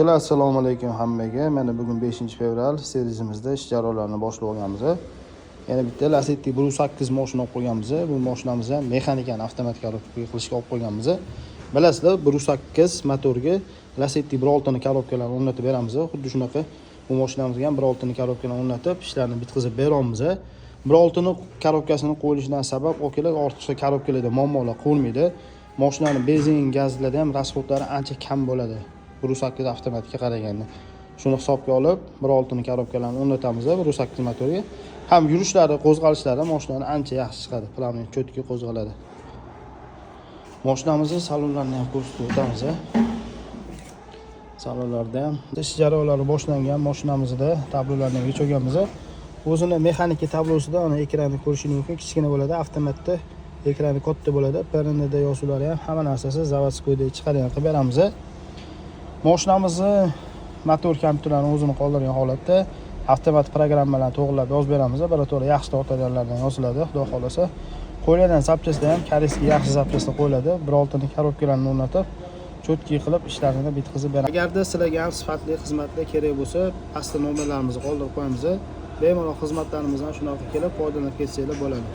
Assalomu alaykum hammaga. Mana bugun 5-fevral serizimizda ish jarayonlarini boshlab olganmiz. Yana bitta Lacetti 1.8 mashina olib qo'yganmiz. Bu mashinamizni ham mexanikani avtomat korobkaga qilishga olib qo'yganmiz. Bilasizlar, 1.8 motorga Lacetti 1.6 ni korobkalarni o'rnatib beramiz. Xuddi shunaqa bu mashinamizga ham 1.6 ni korobkani o'rnatib, ishlarni bitkazib beramiz. 1.6 ni korobkasini qo'yilishidan sabab okalar ortiqcha korobkalarda muammolar qolmaydi. Mashinaning benzin, gazlarda ham rasxodlari ancha kam bo'ladi. 1.8 avtomatga qaraganda. Shuni hisobga olib, 1.6 ni korobkalarni o'rnatamiz 1.8 motorga. Ham yurishlari, qo'zg'alishlari mashinaning ancha yaxshi chiqadi. Plavniy cho'tki qo'zg'aladi. Mashinamizning salonlarini ham ko'rsatib o'tamiz. Salonlarda ham ish jarayonlari boshlangan mashinamizda tablolarni ham yechganmiz. O'zini mexanika tablosida uni ekranni ko'rishingiz mumkin. Kichkina bo'ladi, avtomatda ekrani katta bo'ladi. Perinada yozuvlari ham hamma narsasi zavodskoyda chiqadigan qilib beramiz. Mashinamizni motor kompyuterlarini o'zini qoldirgan holatda avtomat programmalarni to'g'rilab yozib beramiz. Baratora yaxshi tortadiganlardan yoziladi, xudo xolasa. Qo'yilgan zapchastda ham koreyskiy yaxshi zapchastda qo'yiladi. 1.6 ni korobkalarni o'rnatib, cho'tki qilib ishlarini bitkazib beramiz. Agarda sizlarga ham sifatli xizmatlar kerak bo'lsa, pastda nomerlarimizni qoldirib qo'yamiz. Bemalol xizmatlarimizdan shunaqa kelib foydalanib ketsanglar bo'ladi.